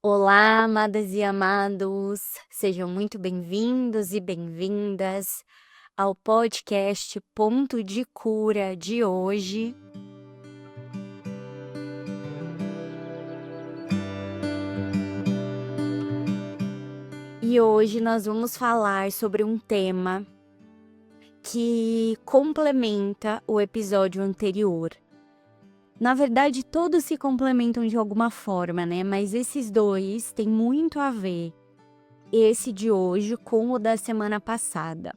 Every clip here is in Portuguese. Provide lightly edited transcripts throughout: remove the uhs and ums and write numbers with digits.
Olá, amadas e amados, sejam muito bem-vindos e bem-vindas ao podcast Ponto de Cura de hoje. E hoje nós vamos falar sobre um tema que complementa o episódio anterior. Na verdade, todos se complementam de alguma forma, né? Mas esses dois têm muito a ver, esse de hoje com o da semana passada.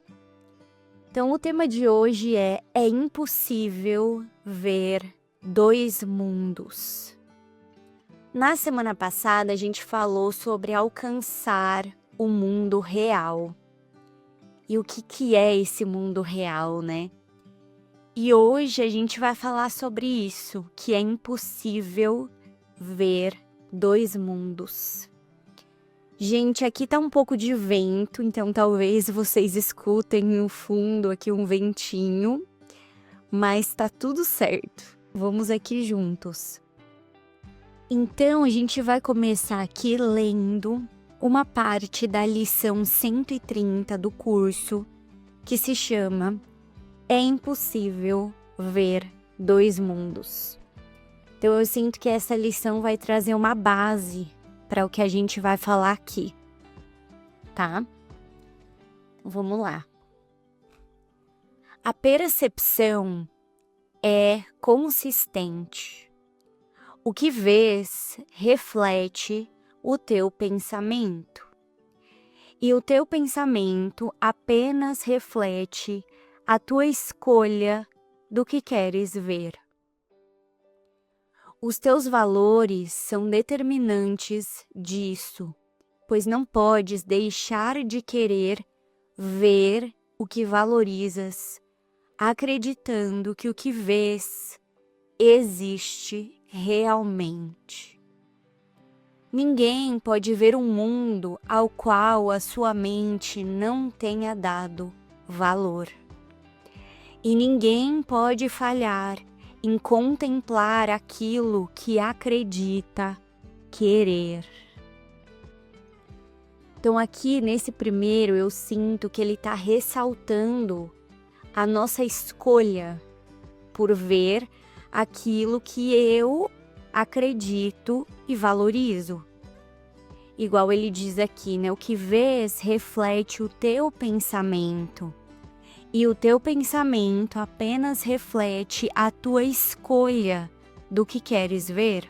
Então, o tema de hoje é impossível ver dois mundos. Na semana passada, a gente falou sobre alcançar o mundo real. E o que é esse mundo real, né? E hoje a gente vai falar sobre isso, que é impossível ver dois mundos. Gente, aqui tá um pouco de vento, então talvez vocês escutem no fundo aqui um ventinho, mas tá tudo certo. Vamos aqui juntos. Então, a gente vai começar aqui lendo uma parte da lição 130 do curso, que se chama É Impossível Ver Dois Mundos. Então, eu sinto que essa lição vai trazer uma base para o que a gente vai falar aqui, tá? Vamos lá. A percepção é consistente. O que vês reflete o teu pensamento. E o teu pensamento apenas reflete a tua escolha do que queres ver. Os teus valores são determinantes disso, pois não podes deixar de querer ver o que valorizas, acreditando que o que vês existe realmente. Ninguém pode ver um mundo ao qual a sua mente não tenha dado valor. E ninguém pode falhar em contemplar aquilo que acredita querer. Então aqui nesse primeiro eu sinto que ele está ressaltando a nossa escolha por ver aquilo que eu acredito e valorizo. Igual ele diz aqui, né? O que vês reflete o teu pensamento. E o teu pensamento apenas reflete a tua escolha do que queres ver.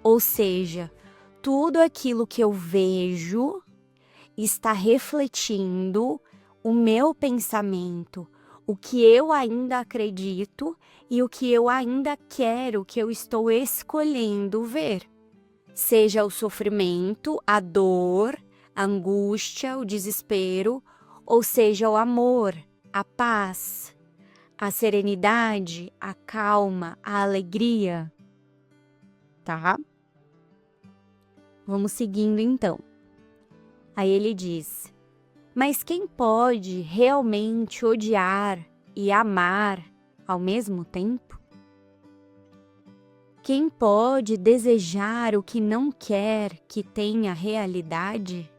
Ou seja, tudo aquilo que eu vejo está refletindo o meu pensamento, o que eu ainda acredito e o que eu ainda quero, que eu estou escolhendo ver. Seja o sofrimento, a dor, a angústia, o desespero, ou seja o amor, a paz, a serenidade, a calma, a alegria, tá? Vamos seguindo então. Aí ele diz: mas quem pode realmente odiar e amar ao mesmo tempo? Quem pode desejar o que não quer que tenha realidade?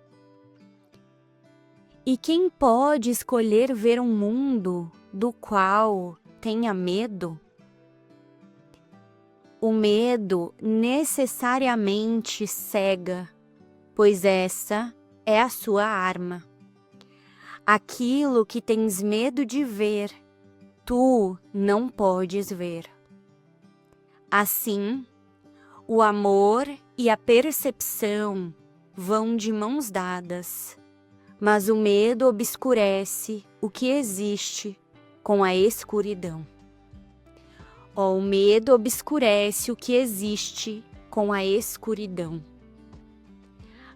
E quem pode escolher ver um mundo do qual tenha medo? O medo necessariamente cega, pois essa é a sua arma. Aquilo que tens medo de ver, tu não podes ver. Assim, o amor e a percepção vão de mãos dadas, mas o medo obscurece o que existe com a escuridão. O medo obscurece o que existe com a escuridão.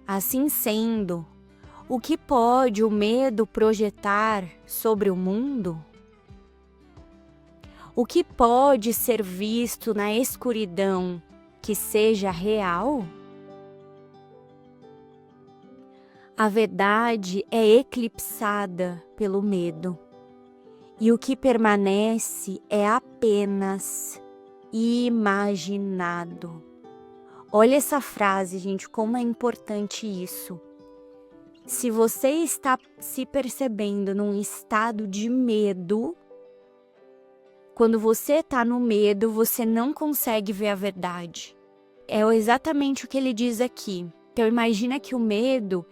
Assim sendo, o que pode o medo projetar sobre o mundo? O que pode ser visto na escuridão que seja real? A verdade é eclipsada pelo medo, e o que permanece é apenas imaginado. Olha essa frase, gente, como é importante isso. Se você está se percebendo num estado de medo, quando você está no medo, você não consegue ver a verdade. É exatamente o que ele diz aqui. Então imagina que o medo,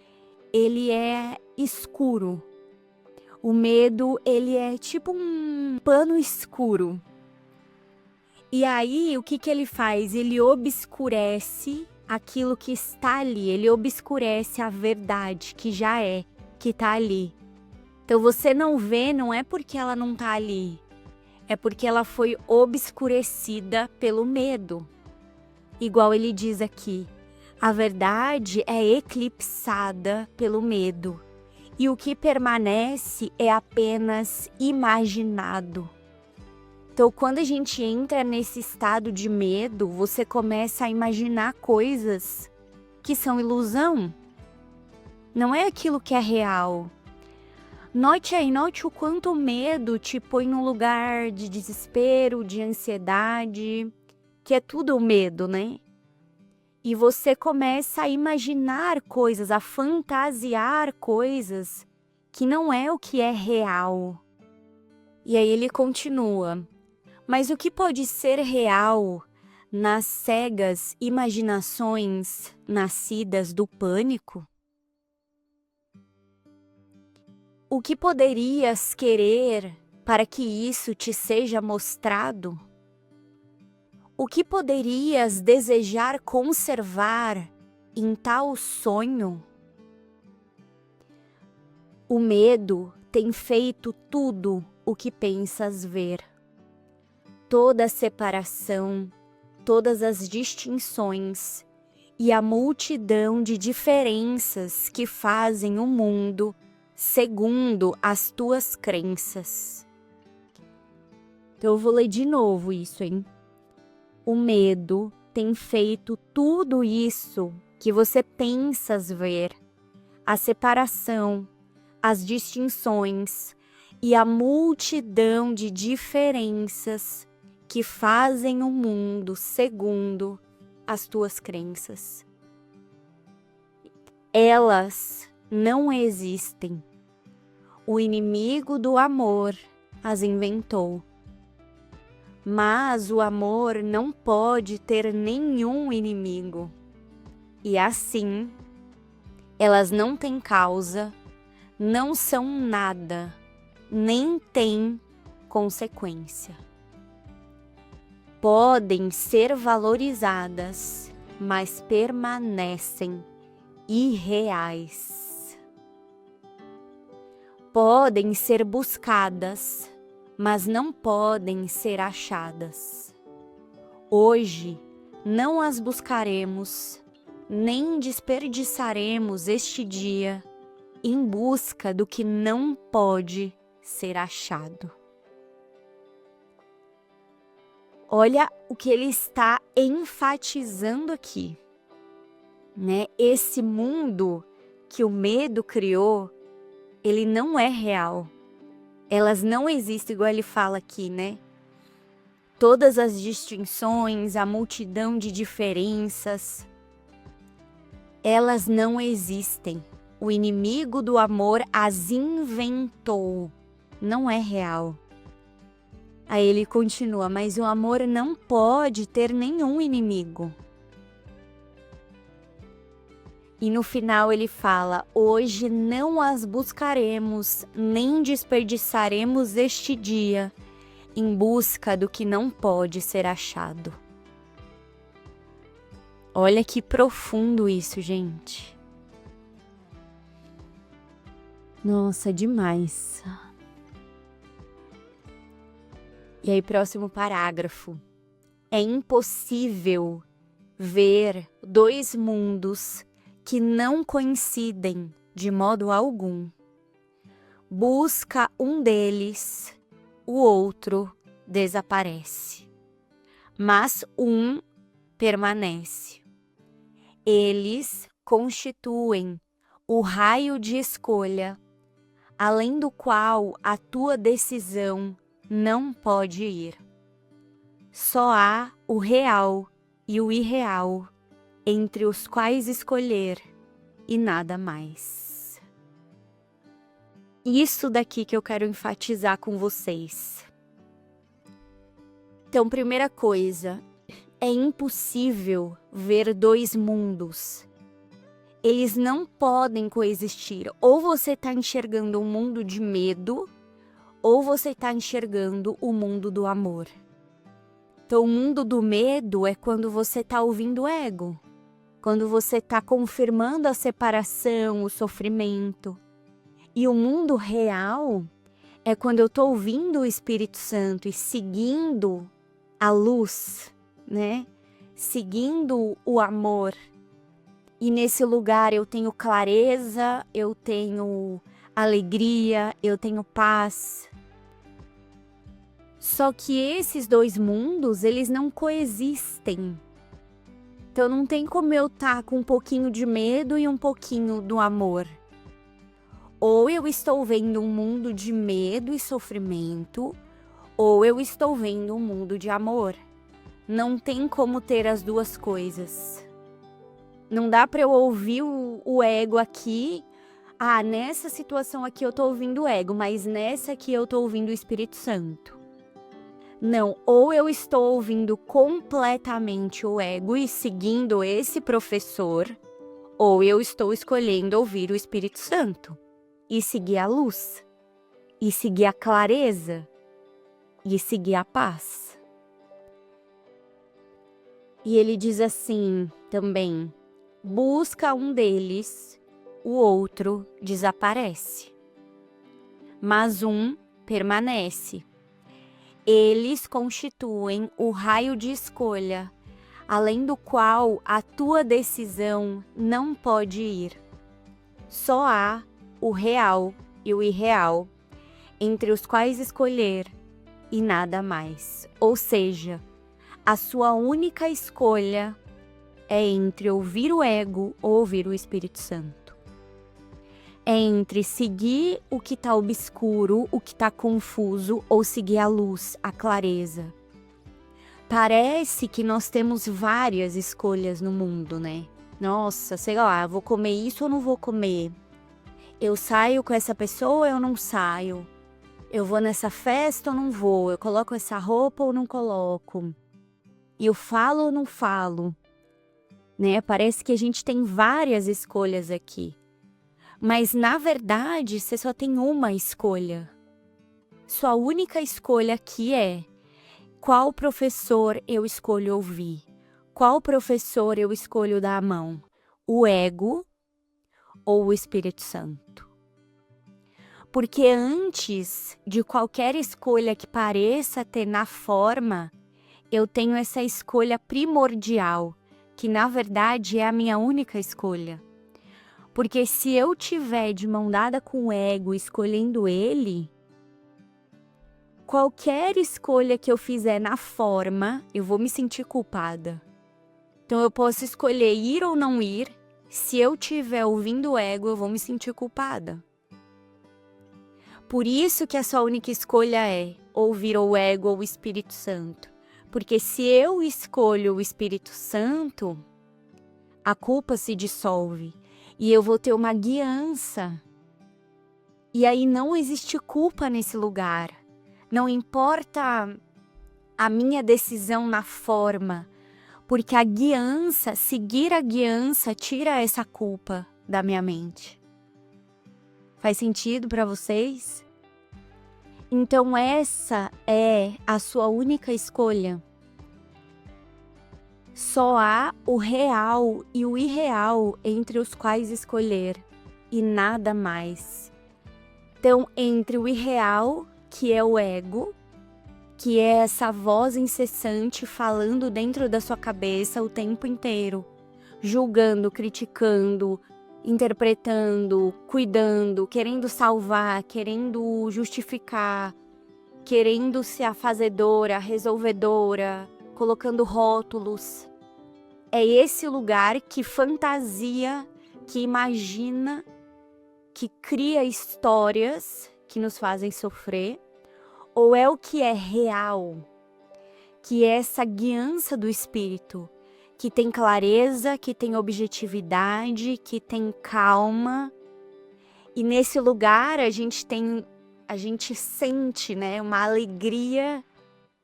ele é escuro. O medo, ele é tipo um pano escuro. E aí, o que ele faz? Ele obscurece aquilo que está ali. Ele obscurece a verdade que já é, que está ali. Então você não vê, não é porque ela não está ali. É porque ela foi obscurecida pelo medo. Igual ele diz aqui, a verdade é eclipsada pelo medo. E o que permanece é apenas imaginado. Então, quando a gente entra nesse estado de medo, você começa a imaginar coisas que são ilusão. Não é aquilo que é real. Note o quanto o medo te põe num lugar de desespero, de ansiedade, que é tudo o medo, né? E você começa a imaginar coisas, a fantasiar coisas que não é o que é real. E aí ele continua. Mas o que pode ser real nas cegas imaginações nascidas do pânico? O que poderias querer para que isso te seja mostrado? O que poderias desejar conservar em tal sonho? O medo tem feito tudo o que pensas ver. Toda a separação, todas as distinções e a multidão de diferenças que fazem o mundo segundo as tuas crenças. Então eu vou ler de novo isso, hein? O medo tem feito tudo isso que você pensas ver. A separação, as distinções e a multidão de diferenças que fazem o mundo segundo as tuas crenças. Elas não existem. O inimigo do amor as inventou. Mas o amor não pode ter nenhum inimigo. E assim, elas não têm causa, não são nada, nem têm consequência. Podem ser valorizadas, mas permanecem irreais. Podem ser buscadas, mas não podem ser achadas. Hoje não as buscaremos, nem desperdiçaremos este dia em busca do que não pode ser achado. Olha o que ele está enfatizando aqui, né? Esse mundo que o medo criou, ele não é real. Elas não existem, igual ele fala aqui, né? Todas as distinções, a multidão de diferenças, elas não existem. O inimigo do amor as inventou. Não é real. Aí ele continua, mas o amor não pode ter nenhum inimigo. E no final ele fala, hoje não as buscaremos, nem desperdiçaremos este dia em busca do que não pode ser achado. Olha que profundo isso, gente. Nossa, demais. E aí, próximo parágrafo. É impossível ver dois mundos que não coincidem de modo algum. Busca um deles, o outro desaparece. Mas um permanece. Eles constituem o raio de escolha, além do qual a tua decisão não pode ir. Só há o real e o irreal, entre os quais escolher e nada mais. Isso daqui que eu quero enfatizar com vocês. Então, primeira coisa, é impossível ver dois mundos. Eles não podem coexistir. Ou você está enxergando um mundo de medo, ou você está enxergando o mundo do amor. Então, o mundo do medo é quando você está ouvindo o ego. Quando você está confirmando a separação, o sofrimento. E o mundo real é quando eu estou ouvindo o Espírito Santo e seguindo a luz, né? Seguindo o amor. E nesse lugar eu tenho clareza, eu tenho alegria, eu tenho paz. Só que esses dois mundos, eles não coexistem. Então não tem como eu estar com um pouquinho de medo e um pouquinho do amor. Ou eu estou vendo um mundo de medo e sofrimento, ou eu estou vendo um mundo de amor. Não tem como ter as duas coisas. Não dá para eu ouvir o ego aqui. Ah, nessa situação aqui eu tô ouvindo o ego, mas nessa aqui eu tô ouvindo o Espírito Santo. Não, ou eu estou ouvindo completamente o ego e seguindo esse professor, ou eu estou escolhendo ouvir o Espírito Santo e seguir a luz, e seguir a clareza, e seguir a paz. E ele diz assim também: busca um deles, o outro desaparece, mas um permanece. Eles constituem o raio de escolha, além do qual a tua decisão não pode ir. Só há o real e o irreal, entre os quais escolher e nada mais. Ou seja, a sua única escolha é entre ouvir o ego ou ouvir o Espírito Santo. É entre seguir o que está obscuro, o que está confuso, ou seguir a luz, a clareza. Parece que nós temos várias escolhas no mundo, né? Nossa, sei lá, vou comer isso ou não vou comer? Eu saio com essa pessoa ou eu não saio? Eu vou nessa festa ou não vou? Eu coloco essa roupa ou não coloco? E eu falo ou não falo? Né? Parece que a gente tem várias escolhas aqui. Mas, na verdade, você só tem uma escolha. Sua única escolha aqui é: qual professor eu escolho ouvir? Qual professor eu escolho dar a mão? O ego ou o Espírito Santo? Porque antes de qualquer escolha que pareça ter na forma, eu tenho essa escolha primordial, que na verdade é a minha única escolha. Porque se eu tiver de mão dada com o ego, escolhendo ele, qualquer escolha que eu fizer na forma, eu vou me sentir culpada. Então eu posso escolher ir ou não ir. Se eu estiver ouvindo o ego, eu vou me sentir culpada. Por isso que a sua única escolha é ouvir o ego ou o Espírito Santo. Porque se eu escolho o Espírito Santo, a culpa se dissolve. E eu vou ter uma guiança. E aí não existe culpa nesse lugar. Não importa a minha decisão na forma. Porque a guiança, seguir a guiança, tira essa culpa da minha mente. Faz sentido para vocês? Então essa é a sua única escolha. Só há o real e o irreal entre os quais escolher, e nada mais. Então, entre o irreal, que é o ego, que é essa voz incessante falando dentro da sua cabeça o tempo inteiro, julgando, criticando, interpretando, cuidando, querendo salvar, querendo justificar, querendo ser a fazedora, a resolvedora, colocando rótulos. É esse lugar que fantasia, que imagina, que cria histórias que nos fazem sofrer, ou é o que é real, que é essa guiança do Espírito, que tem clareza, que tem objetividade, que tem calma. E nesse lugar a gente sente, né, uma alegria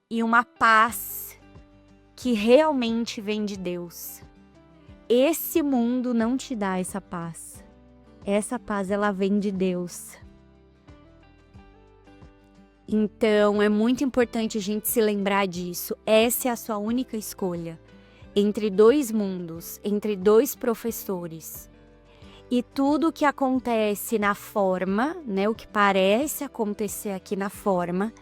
e uma paz que realmente vem de Deus. Esse mundo não te dá essa paz. Essa paz, ela vem de Deus. Então, é muito importante a gente se lembrar disso. Essa é a sua única escolha. Entre dois mundos, entre dois professores. E tudo que acontece na forma, né, o que parece acontecer aqui na forma,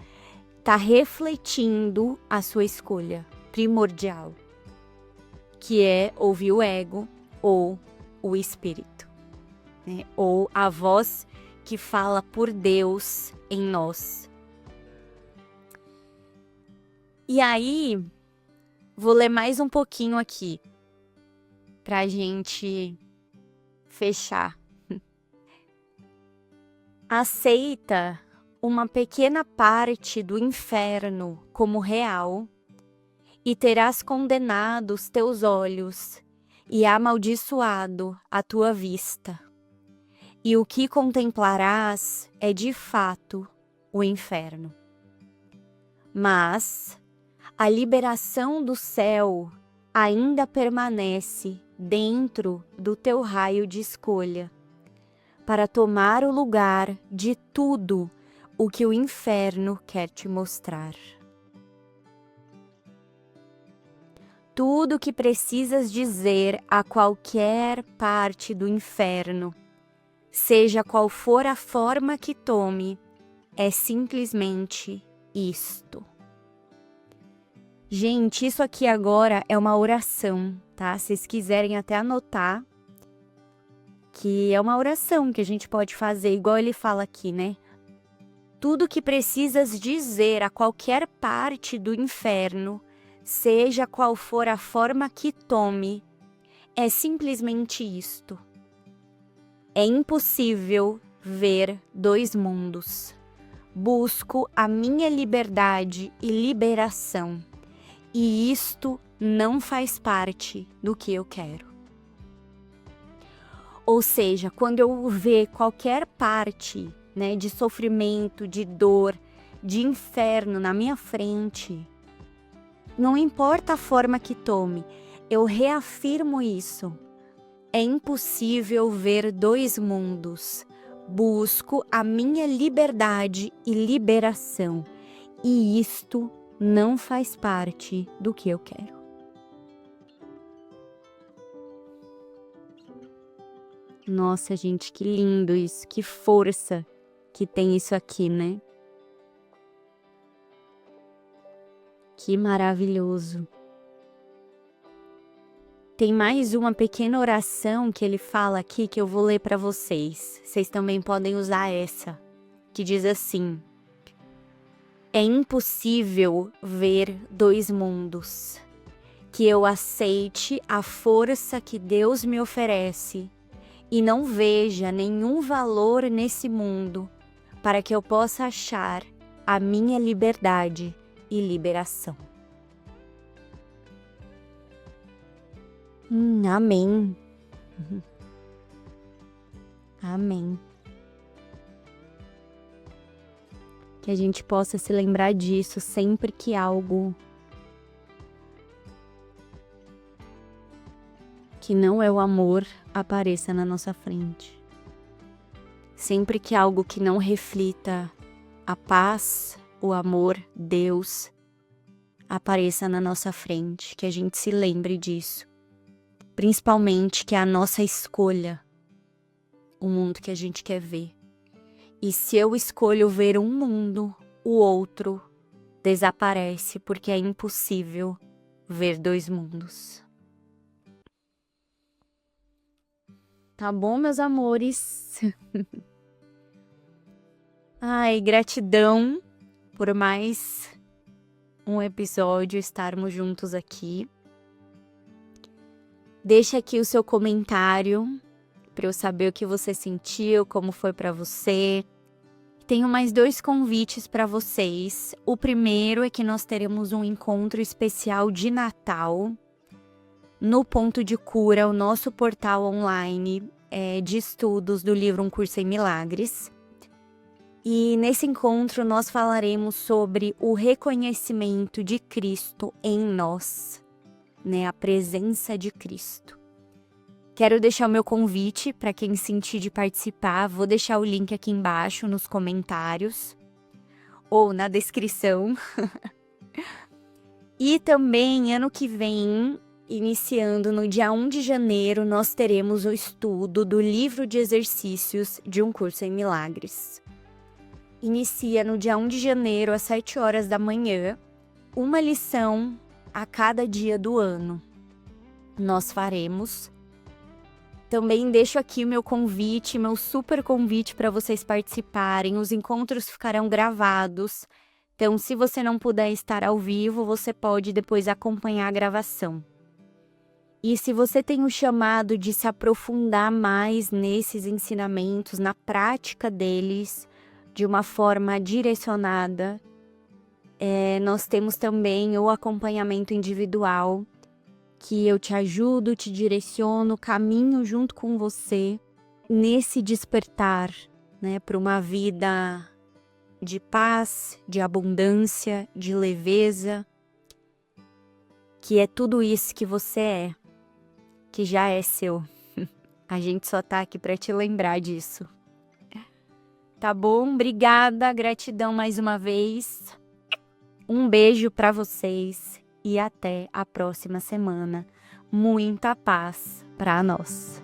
está refletindo a sua escolha primordial, que é ouvir o ego ou o espírito, né, ou a voz que fala por Deus em nós. E aí, vou ler mais um pouquinho aqui, pra gente fechar. Aceita uma pequena parte do inferno como real, e terás condenado os teus olhos, e amaldiçoado a tua vista. E o que contemplarás é de fato o inferno. Mas a liberação do céu ainda permanece dentro do teu raio de escolha, para tomar o lugar de tudo o que o inferno quer te mostrar. Tudo o que precisas dizer a qualquer parte do inferno, seja qual for a forma que tome, é simplesmente isto. Gente, isso aqui agora é uma oração, tá? Se vocês quiserem até anotar, que é uma oração que a gente pode fazer, igual ele fala aqui, né? Tudo que precisas dizer a qualquer parte do inferno, seja qual for a forma que tome, é simplesmente isto. É impossível ver dois mundos. Busco a minha liberdade e liberação. E isto não faz parte do que eu quero. Ou seja, quando eu ver qualquer parte, né, de sofrimento, de dor, de inferno na minha frente, não importa a forma que tome, eu reafirmo isso. É impossível ver dois mundos. Busco a minha liberdade e liberação. E isto não faz parte do que eu quero. Nossa, gente, que lindo isso, que força que tem isso aqui, né? Que maravilhoso. Tem mais uma pequena oração que ele fala aqui que eu vou ler para vocês. Vocês também podem usar essa, que diz assim: é impossível ver dois mundos. Que eu aceite a força que Deus me oferece e não veja nenhum valor nesse mundo para que eu possa achar a minha liberdade e liberação. Amém. Amém. Que a gente possa se lembrar disso sempre que algo que não é o amor apareça na nossa frente. Sempre que algo que não reflita a paz, o amor, Deus, apareça na nossa frente, que a gente se lembre disso. Principalmente que é a nossa escolha, o mundo que a gente quer ver. E se eu escolho ver um mundo, o outro desaparece, porque é impossível ver dois mundos. Tá bom, meus amores? Ai, gratidão por mais um episódio, estarmos juntos aqui. Deixa aqui o seu comentário para eu saber o que você sentiu, como foi para você. Tenho mais 2 convites para vocês. O primeiro é que nós teremos um encontro especial de Natal no Ponto de Cura, o nosso portal online de estudos do livro Um Curso em Milagres. E nesse encontro nós falaremos sobre o reconhecimento de Cristo em nós, né? A presença de Cristo. Quero deixar o meu convite para quem sentir de participar. Vou deixar o link aqui embaixo nos comentários ou na descrição. E também, ano que vem, iniciando no dia 1 de janeiro, nós teremos o estudo do livro de exercícios de Um Curso em Milagres. Inicia no dia 1 de janeiro, às 7 horas da manhã, uma lição a cada dia do ano. Nós faremos. Também deixo aqui o meu convite, meu super convite para vocês participarem. Os encontros ficarão gravados. Então, se você não puder estar ao vivo, você pode depois acompanhar a gravação. E se você tem o chamado de se aprofundar mais nesses ensinamentos, na prática deles, de uma forma direcionada, nós temos também o acompanhamento individual, que eu te ajudo, te direciono, caminho junto com você nesse despertar, né, para uma vida de paz, de abundância, de leveza, que é tudo isso que você é, que já é seu. A gente só tá aqui para te lembrar disso. Tá bom? Obrigada, gratidão mais uma vez. Um beijo para vocês e até a próxima semana. Muita paz para nós.